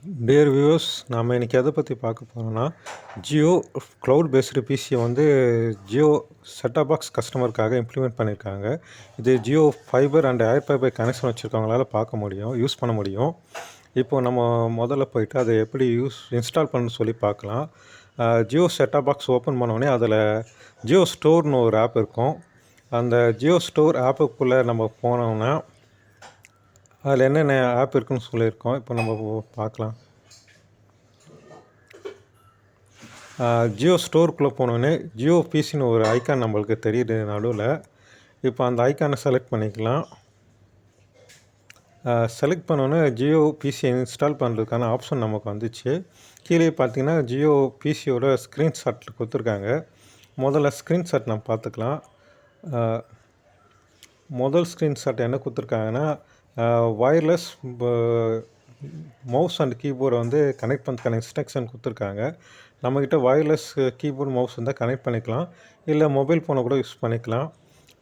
Dear viewers, நாம் இன்றைக்கி எதை பற்றி பார்க்க போகிறோம்னா, ஜியோ க்ளவுட் பேஸ்டு பிசியை வந்து ஜியோ செட்டாப் பாக்ஸ் கஸ்டமருக்காக இம்ப்ளிமெண்ட் பண்ணியிருக்காங்க. இது Jio Fiber and Air Fiber connection வச்சுருக்கவங்களால பார்க்க முடியும், யூஸ் பண்ண முடியும். இப்போ நம்ம முதல்ல போயிட்டு அதை எப்படி இன்ஸ்டால் பண்ணணும்னு சொல்லி பார்க்கலாம். ஜியோ செட்டாப் பாக்ஸ் ஓப்பன் பண்ணோடனே அதில் ஜியோ ஸ்டோர்னு ஒரு ஆப் இருக்கும். அந்த ஜியோ ஸ்டோர் ஆப்புக்குள்ளே நம்ம போனோம்னா அதில் என்னென்ன ஆப் இருக்குன்னு சொல்லியிருக்கோம். இப்போ நம்ம பார்க்கலாம். ஜியோ ஸ்டோருக்குள்ளே போனோடனே ஜியோ பிசின்னு ஒரு ஐக்கான் நம்மளுக்கு தெரியுது நடுவில். இப்போ அந்த ஐக்கானை செலக்ட் பண்ணிக்கலாம். செலக்ட் பண்ணோன்னே ஜியோ பிசியை இன்ஸ்டால் பண்ணுறதுக்கான ஆப்ஷன் நமக்கு வந்துச்சு. கீழே பார்த்தீங்கன்னா ஜியோ பிசியோட ஸ்க்ரீன்ஷாட் கொடுத்துருக்காங்க. முதல்ல ஸ்க்ரீன்ஷாட் நம்ம பார்த்துக்கலாம். முதல் ஸ்க்ரீன்ஷாட் என்ன கொடுத்துருக்காங்கன்னா, வயர்லெஸ் மவுஸ் அண்ட் கீபோர்டை வந்து கனெக்ட் பண்ணுறதுக்கான இன்ஸ்ட்ரக்ஷன் கொடுத்துருக்காங்க. நம்மக்கிட்ட வயர்லெஸ் கீபோர்டு மவுஸ் இருந்தால் கனெக்ட் பண்ணிக்கலாம், இல்லை மொபைல் ஃபோனை கூட யூஸ் பண்ணிக்கலாம்.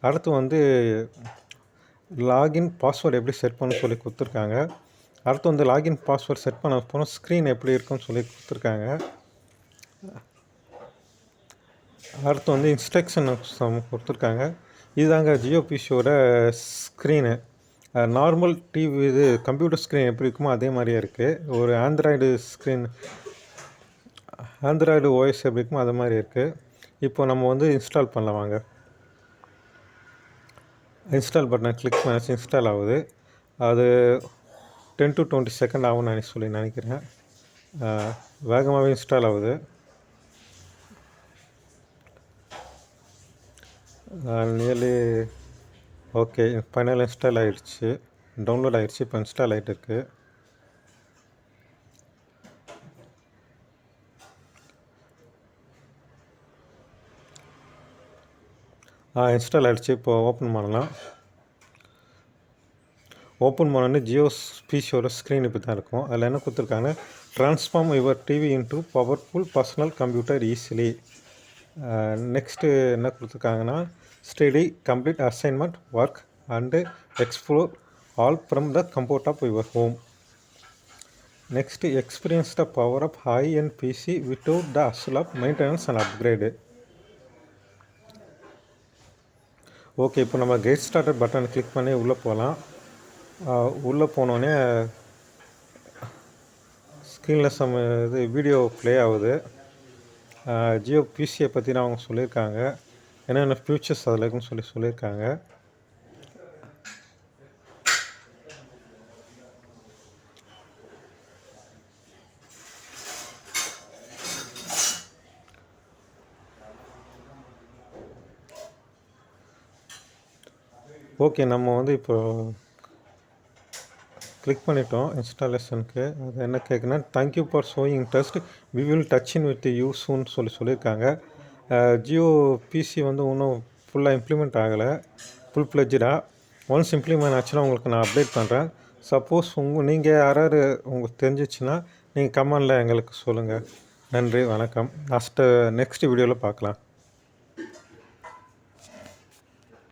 அடுத்து வந்து லாகின் பாஸ்வேர்டு எப்படி செட் பண்ண சொல்லி கொடுத்துருக்காங்க. அடுத்து வந்து லாகின் பாஸ்வேர்டு செட் பண்ண போனால் ஸ்க்ரீன் எப்படி இருக்குன்னு சொல்லி கொடுத்துருக்காங்க. அடுத்து வந்து இன்ஸ்ட்ரக்ஷன் கொடுத்துருக்காங்க. இதுதாங்க ஜியோ பிசியோட ஸ்க்ரீனு. நார்மல் டிவி இது கம்ப்யூட்டர் ஸ்க்ரீன் எப்படி இருக்குமோ அதே மாதிரியே இருக்குது. ஒரு ஆண்ட்ராய்டு ஸ்க்ரீன், ஆண்ட்ராய்டு ஓஎஸ் எப்படி இருக்குமோ அது மாதிரி இருக்குது. இப்போ நம்ம வந்து இன்ஸ்டால் பண்ணலாம் வாங்க. இன்ஸ்டால் பட்டனை கிளிக் பண்ணி இன்ஸ்டால் ஆகுது. அது 10 to 20 செகண்ட் ஆகும்னு சொல்லி நினைக்கிறேன். வேகமாகவே இன்ஸ்டால் ஆகுது. நியர்லி ஓகே, ஃபைனல் இன்ஸ்டால் ஆகிடுச்சு, டவுன்லோட் ஆகிடுச்சு. இப்போ இன்ஸ்டால் ஆகிட்டு இருக்குது. இன்ஸ்டால் ஆகிடுச்சு. இப்போ ஓப்பன் பண்ணலாம். ஓப்பன் பண்ணோடனே ஜியோ பிசியோட ஸ்க்ரீன் இப்படி தான் இருக்கும். அதில் என்ன கொடுத்துருக்காங்க, transform your TV into powerful personal computer easily. Next என்ன கொடுத்துருக்காங்கன்னா, study complete assignment work and explore all from the comfort of your home. Next experience the power of high end PC without the hassle of maintenance and upgrade. Okay, இப்போ நம்ம get started button click பண்ணி உள்ளே போகலாம். உள்ளே போனோடனே ஸ்க்ரீனில் இது video play ஆகுது. ஜியோ பிசியை பற்றி அவங்க சொல்லியிருக்காங்க, என்னென்ன ஃபியூச்சர்ஸ் அதில் இருக்குன்னு சொல்லியிருக்காங்க. ஓகே, நம்ம வந்து இப்போ கிளிக் பண்ணிட்டோம் இன்ஸ்டாலேஷனுக்கு. அது என்ன கேட்குன்னா, thank you for showing interest, we will touch in with you soon சொல்லியிருக்காங்க. ஜியோ பிசி வந்து இன்னும் ஃபுல்லாக இம்ப்ளிமெண்ட் ஆகலை, ஃபுல் ஃப்ளெட்ஜாக. ஒன்ஸ் இம்ப்ளிமெண்ட் ஆச்சுன்னா உங்களுக்கு நான் அப்டேட் பண்ணுறேன். சப்போஸ் நீங்கள் யாராவது உங்களுக்கு தெரிஞ்சிச்சுன்னா நீங்கள் கமெண்டில் எங்களுக்கு சொல்லுங்கள். நன்றி, வணக்கம். நெக்ஸ்ட் வீடியோவில் பார்க்கலாம்.